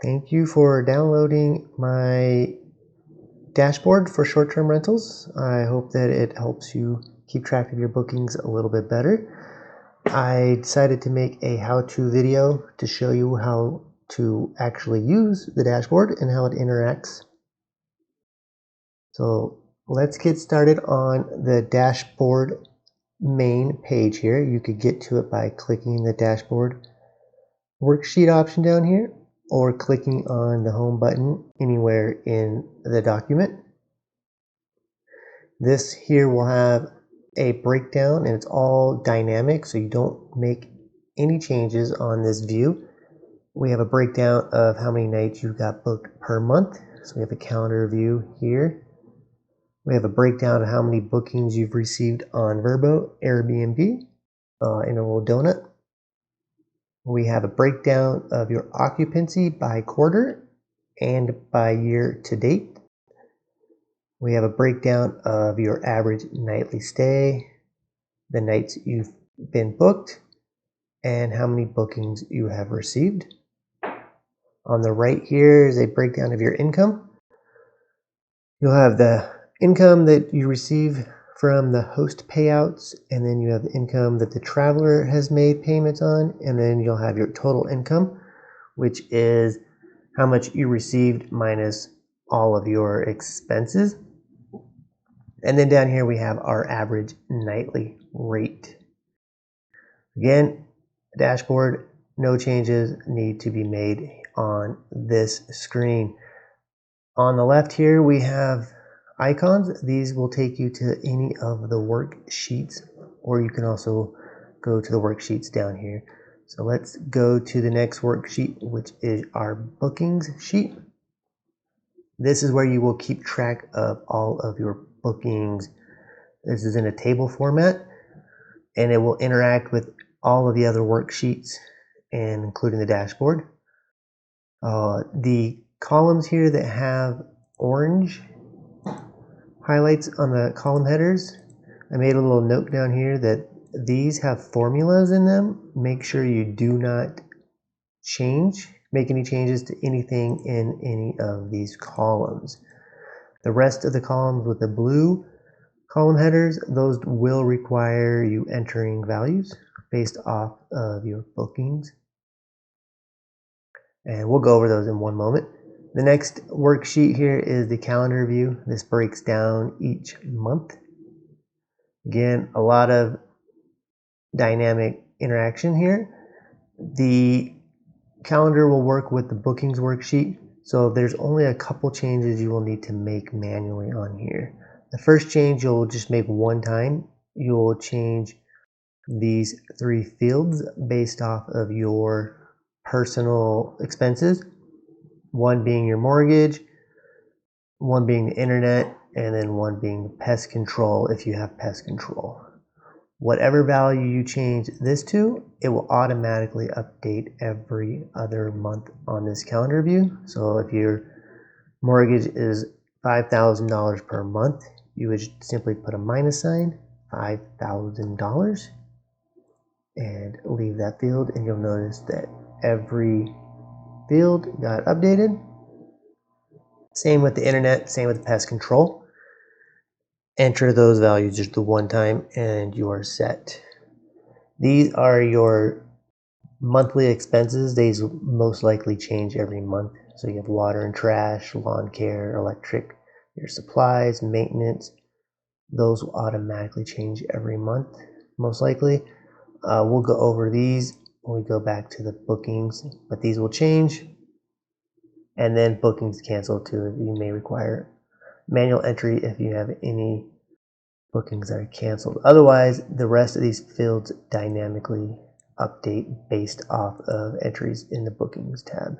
Thank you for downloading my dashboard for short-term rentals. I hope that it helps you keep track of your bookings a little bit better. I decided to make a how-to video to show you how to actually use the dashboard and how it interacts. So let's get started on the dashboard main page here. You could get to it by clicking the dashboard worksheet option down here, or clicking on the home button anywhere in the document. This here will have a breakdown, and it's all dynamic, so you don't make any changes on this view. We have a breakdown of how many nights you got booked per month. So we have a calendar view here. We have a breakdown of how many bookings you've received on VRBO, Airbnb, in a little donut. We have a breakdown of your occupancy by quarter and by year to date. We have a breakdown of your average nightly stay, the nights you've been booked, and how many bookings you have received. On the right here is a breakdown of your income. You'll have the income that you receive from the host payouts, and then you have the income that the traveler has made payments on, and then you'll have your total income, which is how much you received minus all of your expenses. And then down here we have our average nightly rate. Again, dashboard, no changes need to be made on this screen. On the left here we have icons. These will take you to any of the worksheets, or you can also go to the worksheets down here. So let's go to the next worksheet, which is our bookings sheet. This is where you will keep track of all of your bookings. This is in a table format, and it will interact with all of the other worksheets, and including the dashboard. The columns here that have orange highlights on the column headers, I made a little note down here that these have formulas in them. Make sure you do not make any changes to anything in any of these columns. The rest of the columns with the blue column headers, those will require you entering values based off of your bookings. And we'll go over those in one moment. The next worksheet here is the calendar view. This breaks down each month. Again, a lot of dynamic interaction here. The calendar will work with the bookings worksheet, so there's only a couple changes you will need to make manually on here. The first change you'll just make one time. You'll change these three fields based off of your personal expenses, one being your mortgage, one being the internet, and then one being pest control if you have pest control. Whatever value you change this to, it will automatically update every other month on this calendar view. So if your mortgage is $5,000 per month, you would simply put a minus sign, $5,000, and leave that field, and you'll notice that every field got updated. Same with the internet, same with pest control. Enter those values just the one time and you are set. These are your monthly expenses. These will most likely change every month. So you have water and trash, lawn care, electric, your supplies, maintenance. Those will automatically change every month, most likely. We'll go over these when we go back to the bookings, but these will change. And then bookings cancel too. You may require manual entry if you have any bookings that are canceled. Otherwise, the rest of these fields dynamically update based off of entries in the bookings tab.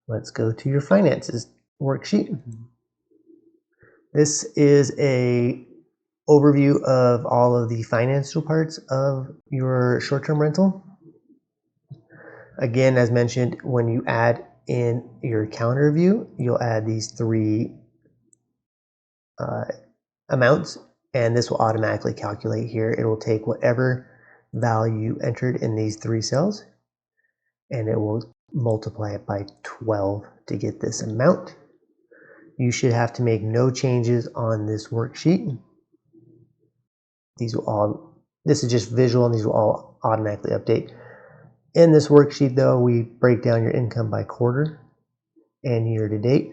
Let's go to your finances worksheet. This is a overview of all of the financial parts of your short-term rental. Again, as mentioned, when you add in your calendar view, you'll add these three amounts, and this will automatically calculate here. It will take whatever value you entered in these three cells, and it will multiply it by 12 to get this amount. You should have to make no changes on this worksheet. This is just visual, and these will all automatically update. In this worksheet though, we break down your income by quarter and year to date.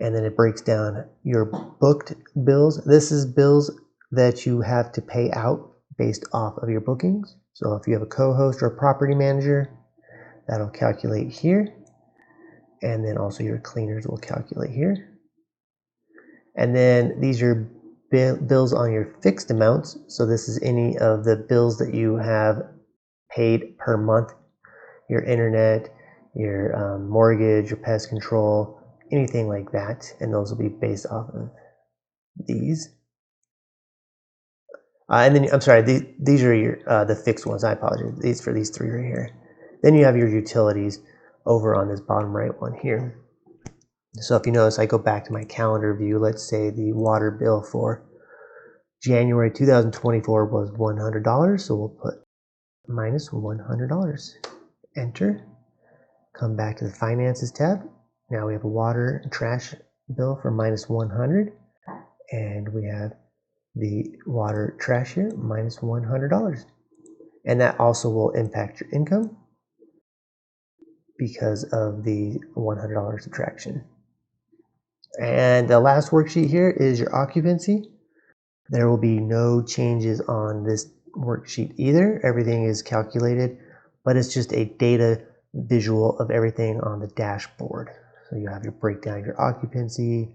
And then it breaks down your booked bills. This is bills that you have to pay out based off of your bookings. So if you have a co-host or a property manager, that'll calculate here. And then also your cleaners will calculate here. And then these are bills on your fixed amounts. So this is any of the bills that you have paid per month. Your internet, your mortgage, your pest control, anything like that, and those will be based off of these. And then I'm sorry, these are your the fixed ones. I apologize. These for these three right here. Then you have your utilities over on this bottom right one here. So if you notice, I go back to my calendar view. Let's say the water bill for January 2024 was $100, so we'll put minus $100. Enter. Come back to the finances tab. Now we have a water and trash bill for minus 100, and we have the water trash here minus $100, and that also will impact your income because of the $100 subtraction. And the last worksheet here is your occupancy. There will be no changes on this worksheet either. Everything is calculated, but it's just a data visual of everything on the dashboard. So you have your breakdown of your occupancy,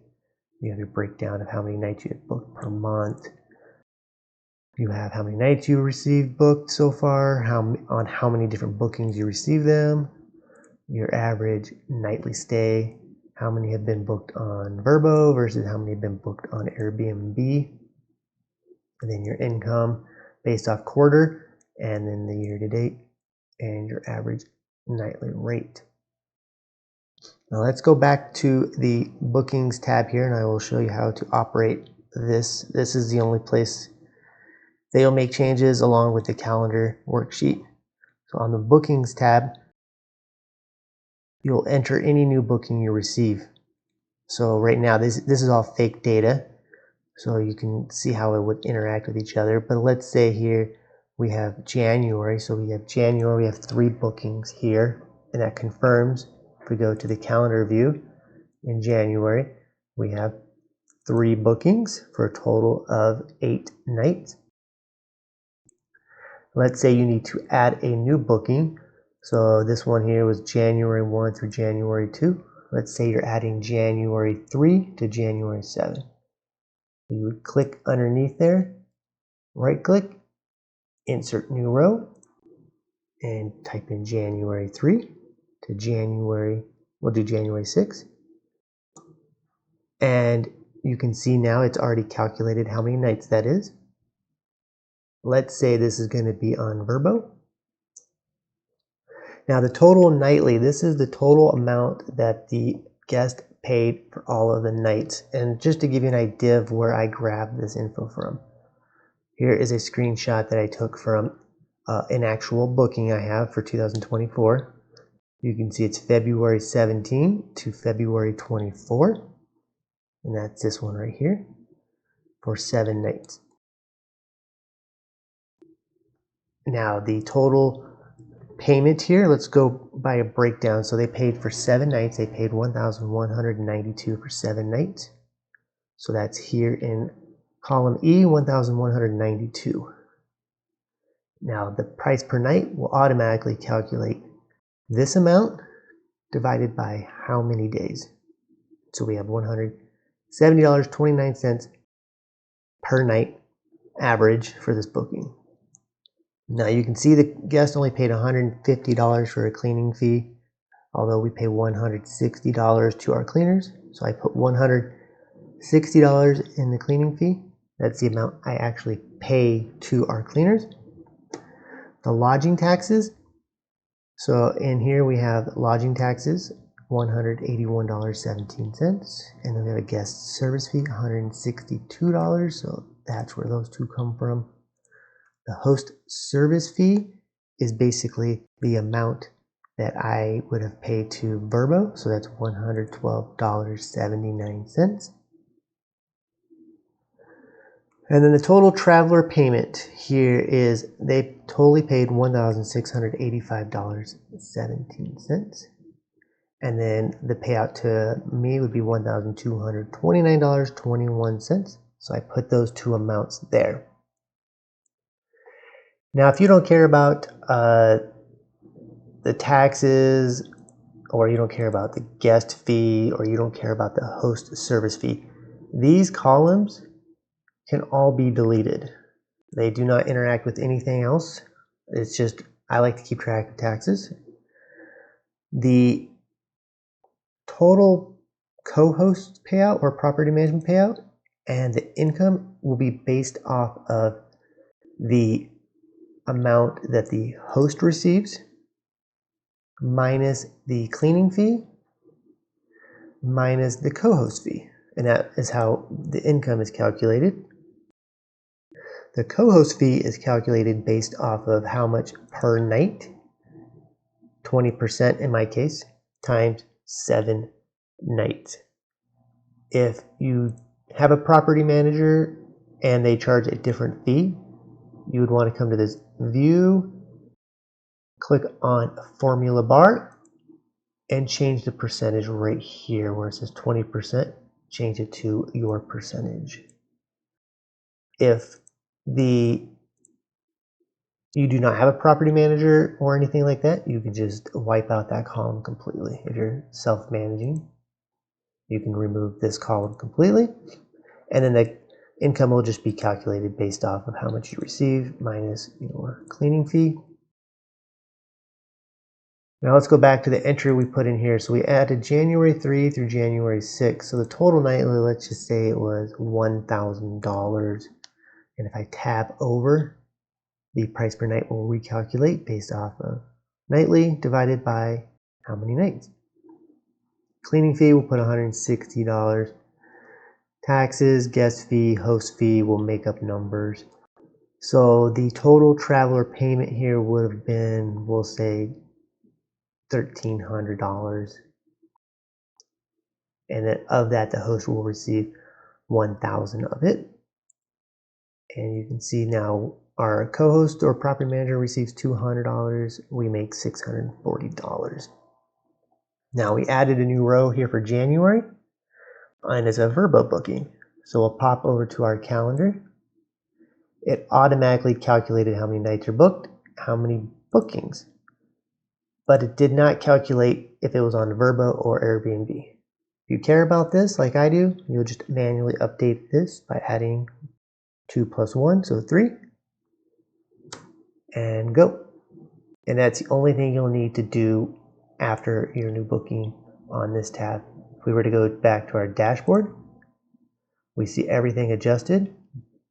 you have your breakdown of how many nights you have booked per month, you have how many nights you received booked so far, on how many different bookings you received them, your average nightly stay, how many have been booked on VRBO versus how many have been booked on Airbnb, and then your income based off quarter, and then the year to date, and your average nightly rate. Now let's go back to the bookings tab here, and I will show you how to operate this. This is the only place they'll make changes along with the calendar worksheet. So on the bookings tab, you'll enter any new booking you receive. So right now this is all fake data, so you can see how it would interact with each other. But let's say here we have January, so we have January, we have 3 bookings here, and that confirms. If we go to the calendar view in January, we have 3 bookings for a total of 8 nights. Let's say you need to add a new booking. So this one here was January 1 through January 2. Let's say you're adding January 3 to January 7. You would click underneath there, right click, insert new row, and type in January 3 to January, we'll do January 6. And you can see now it's already calculated how many nights that is. Let's say this is going to be on VRBO. Now the total nightly, this is the total amount that the guest paid for all of the nights. And just to give you an idea of where I grabbed this info from, here is a screenshot that I took from an actual booking I have for 2024. You can see it's February 17 to February 24, and that's this one right here for 7 nights. Now the total payment here, let's go by a breakdown. So they paid for 7 nights, they paid $1,192 for 7 nights. So that's here in column E, 1,192. Now the price per night will automatically calculate this amount divided by how many days. So we have $170.29 per night average for this booking. Now you can see the guest only paid $150 for a cleaning fee, although we pay $160 to our cleaners. So I put $160 in the cleaning fee. That's the amount I actually pay to our cleaners. The lodging taxes. So in here we have lodging taxes, $181.17, and then we have a guest service fee, $162. So that's where those two come from. The host service fee is basically the amount that I would have paid to VRBO, so that's $112.79. And then the total traveler payment here is they totally paid $1,685.17. And then the payout to me would be $1,229.21. So I put those two amounts there. Now, if you don't care about the taxes, or you don't care about the guest fee, or you don't care about the host service fee, these columns can all be deleted. They do not interact with anything else. It's just, I like to keep track of taxes. The total co-host payout or property management payout and the income will be based off of the amount that the host receives minus the cleaning fee minus the co-host fee. And that is how the income is calculated. The co-host fee is calculated based off of how much per night, 20% in my case, times 7 nights. If you have a property manager and they charge a different fee, you would want to come to this view, click on formula bar, and change the percentage right here where it says 20%, change it to your percentage. If you do not have a property manager or anything like that, you can just wipe out that column completely. If you're self-managing, you can remove this column completely, and then the income will just be calculated based off of how much you receive minus your cleaning fee. Now let's go back to the entry we put in here. So we added January 3 through January 6. So the total nightly, let's just say it was $1,000. And if I tab over, the price per night will recalculate based off of nightly divided by how many nights. Cleaning fee, we'll put $160. Taxes, guest fee, host fee will make up numbers. So the total traveler payment here would have been, we'll say, $1,300. And then of that, the host will receive 1,000 of it. And you can see now our co-host or property manager receives $200. We make $640. Now we added a new row here for January, and it's a VRBO booking. So we'll pop over to our calendar. It automatically calculated how many nights are booked, how many bookings, but it did not calculate if it was on VRBO or Airbnb. If you care about this like I do, you'll just manually update this by adding 2 plus 1, so 3, and go. And that's the only thing you'll need to do after your new booking on this tab. If we were to go back to our dashboard, we see everything adjusted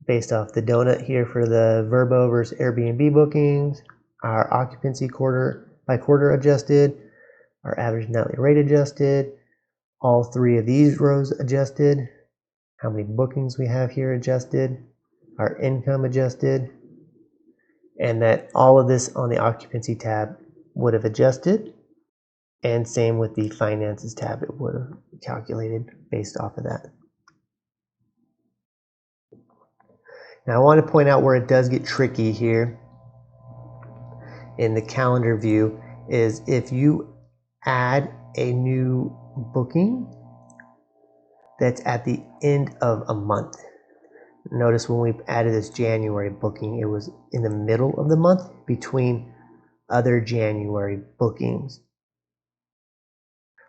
based off the donut here for the VRBO versus Airbnb bookings, our occupancy quarter by quarter adjusted, our average nightly rate adjusted, all 3 of these rows adjusted, how many bookings we have here adjusted, our income adjusted, and that all of this on the occupancy tab would have adjusted, and same with the finances tab, it would have calculated based off of that. Now I want to point out where it does get tricky here in the calendar view is if you add a new booking that's at the end of a month. Notice when we added this January booking, it was in the middle of the month between other January bookings.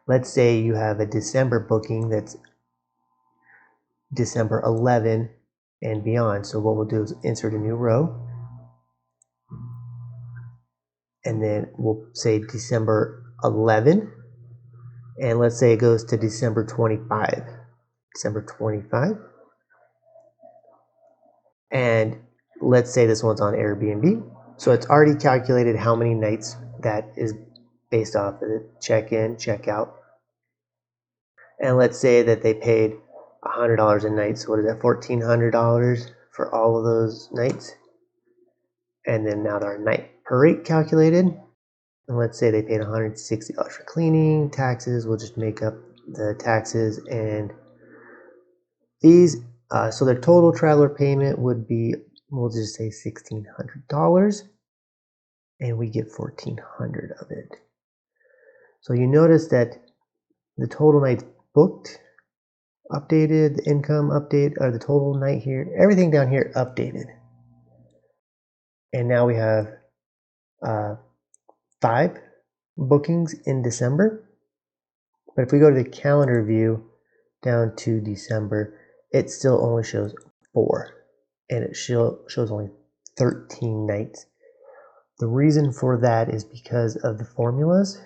Let's say you have a December booking that's December 11 and beyond. So what we'll do is insert a new row, and then we'll say December 11, and let's say it goes to December 25. December 25. And let's say this one's on Airbnb. So it's already calculated how many nights that is based off of the check-in, check-out. And let's say that they paid $100 a night. So what is that, $1,400 for all of those nights? And then now our night per rate calculated. And let's say they paid $160 for cleaning, taxes, we'll just make up the taxes and fees. So their total traveler payment would be, we'll just say $1,600, and we get $1,400 of it. So you notice that the total nights booked updated, the income update, or the total night here, everything down here updated. And now we have 5 bookings in December. But if we go to the calendar view down to December, it still only shows 4, and it shows only 13 nights. The reason for that is because of the formulas.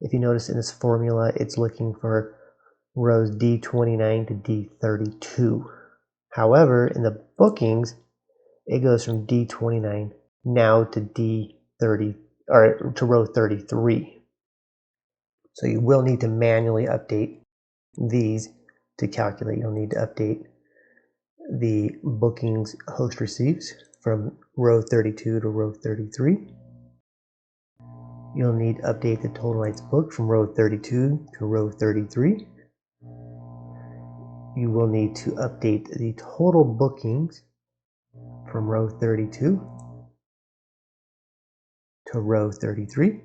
If you notice in this formula, it's looking for rows D29 to D32. However, in the bookings, it goes from D29 now to D30, or to row 33. So you will need to manually update these to calculate. You'll need to update the bookings host receives from row 32 to row 33. You'll need to update the total nights booked from row 32 to row 33. You will need to update the total bookings from row 32 to row 33.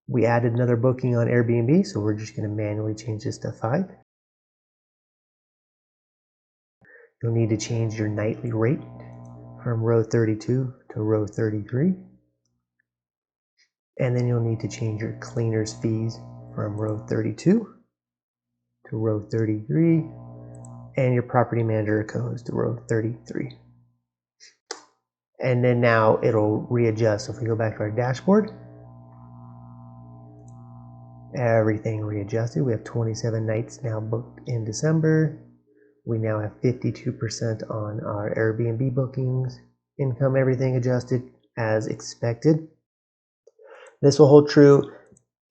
We added another booking on Airbnb, so we're just going to manually change this to 5. You'll need to change your nightly rate from row 32 to row 33. And then you'll need to change your cleaner's fees from row 32 to row 33, and your property manager codes to row 33. And then now it'll readjust. So if we go back to our dashboard, everything readjusted. We have 27 nights now booked in December. We now have 52% on our Airbnb bookings. Income, everything adjusted as expected. This will hold true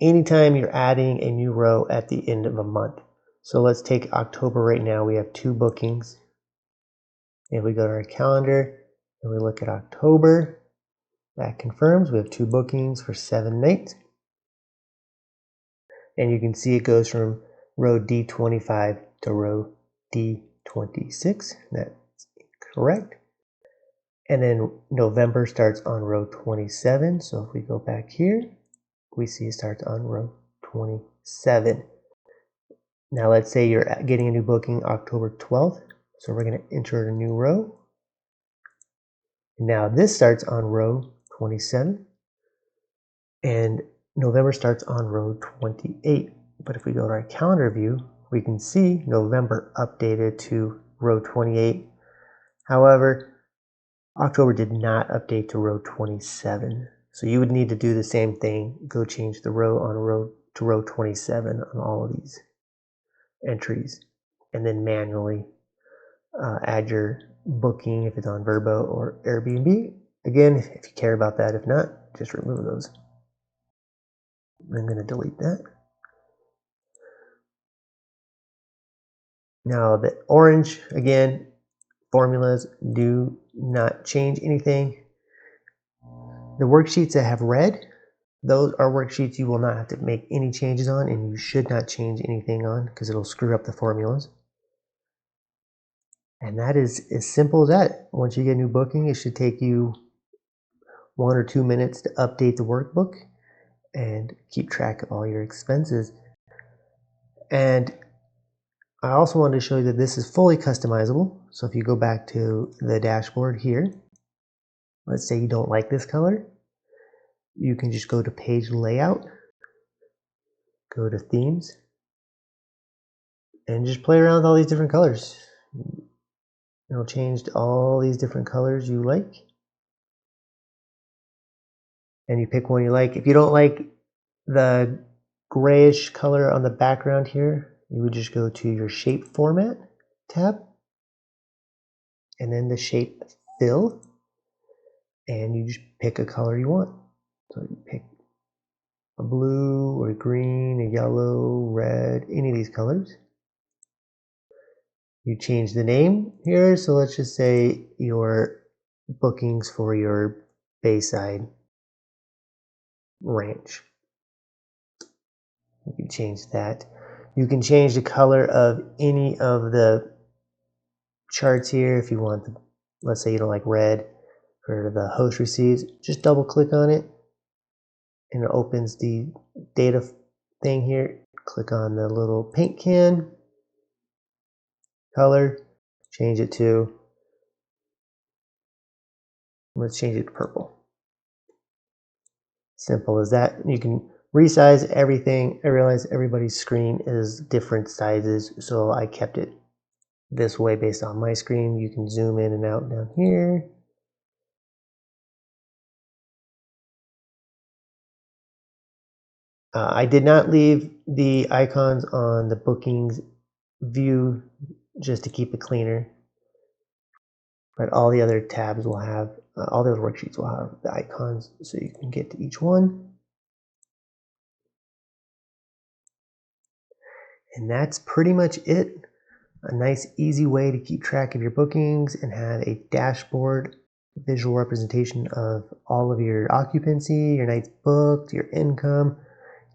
anytime you're adding a new row at the end of a month. So let's take October right now. We have 2 bookings. If we go to our calendar and we look at October, that confirms we have 2 bookings for 7 nights. And you can see it goes from row D25 to row D26. That's correct. And then November starts on row 27. So if we go back here, we see it starts on row 27. Now let's say you're getting a new booking October 12th. So we're going to enter a new row. Now this starts on row 27. And November starts on row 28. But if we go to our calendar view, we can see November updated to row 28. However, October did not update to row 27. So you would need to do the same thing. Go change the row to row 27 on all of these entries, and then manually add your booking if it's on VRBO or Airbnb. Again, if you care about that. If not, just remove those. I'm going to delete that. Now the orange, again, formulas do not change anything. The worksheets that have red, those are worksheets you will not have to make any changes on, and you should not change anything on because it'll screw up the formulas. And that is as simple as that. Once you get a new booking, it should take you 1 or 2 minutes to update the workbook and keep track of all your expenses. And I also wanted to show you that this is fully customizable. So if you go back to the dashboard here, let's say you don't like this color, you can just go to page layout, go to themes, and just play around with all these different colors. It'll change to all these different colors you like. And you pick one you like. If you don't like the grayish color on the background here, you would just go to your shape format tab, and then the shape fill, and you just pick a color you want. So you pick a blue or a green, a yellow, red, any of these colors. You change the name here, so let's just say your bookings for your Bayside ranch. You can change that. You can change the color of any of the charts here if you want. Let's say you don't like red for the host receives. Just double click on it and it opens the data thing here. Click on the little paint can, color, change it to, let's change it to purple. Simple as that. You can resize everything. I realize everybody's screen is different sizes, so I kept it this way based on my screen. You can zoom in and out down here. I did not leave the icons on the bookings view just to keep it cleaner, but all the other tabs will have, all the other worksheets will have the icons so you can get to each one. And that's pretty much it. A nice easy way to keep track of your bookings and have a dashboard visual representation of all of your occupancy, your nights booked, your income,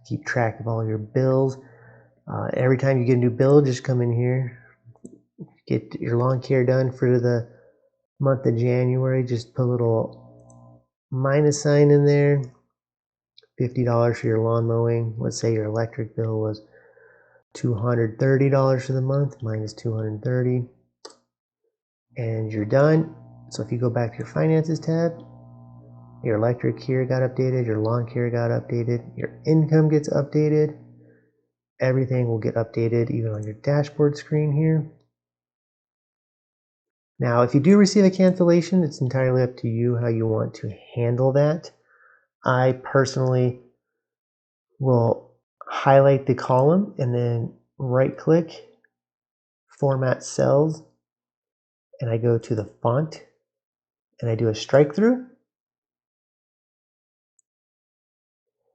keep track of all your bills. Every time you get a new bill, just come in here, get your lawn care done for the month of January, just put a little minus sign in there, $50 for your lawn mowing. Let's say your electric bill was $230 for the month, minus 230, and you're done. So if you go back to your finances tab, your electric here got updated, your lawn care got updated, your income gets updated, everything will get updated even on your dashboard screen here. Now, if you do receive a cancellation, it's entirely up to you how you want to handle that. I personally will highlight the column and then right click, format cells, and I go to the font and I do a strike through.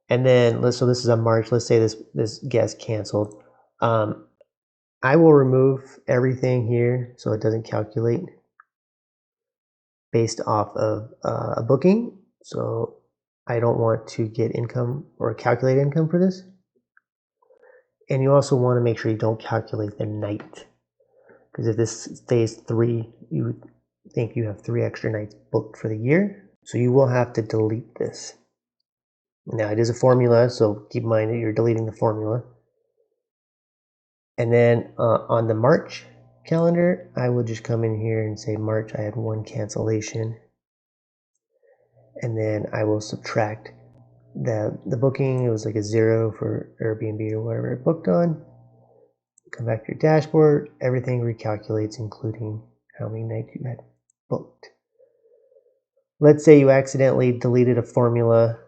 And then, so this is a March, let's say this guest canceled. I will remove everything here so it doesn't calculate based off of a booking. So I don't want to get income or calculate income for this. And you also want to make sure you don't calculate the night, because if this stays 3, you would think you have 3 extra nights booked for the year. So you will have to delete this. Now it is a formula, so keep in mind that you're deleting the formula. And then on the March calendar, I will just come in here and say March I had 1 cancellation. And then I will subtract the booking. It was like a 0 for Airbnb or whatever it booked on. Come back to your dashboard, everything recalculates, including how many nights you had booked. Let's say you accidentally deleted a formula.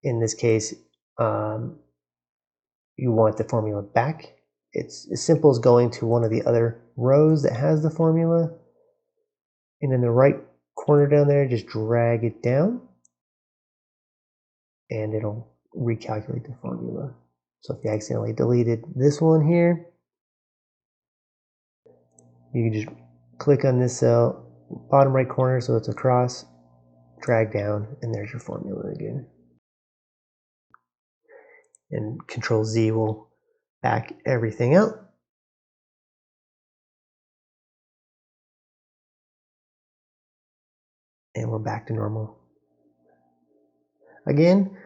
In this case, you want the formula back. It's as simple as going to one of the other rows that has the formula, and in the right corner down there, just drag it down, and it'll recalculate the formula. So if you accidentally deleted this one here, you can just click on this cell, bottom right corner, so it's across, drag down, and there's your formula again. And Control Z will back everything out. And we're back to normal. Again,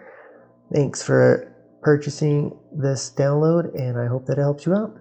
thanks for purchasing this download, and I hope that it helps you out.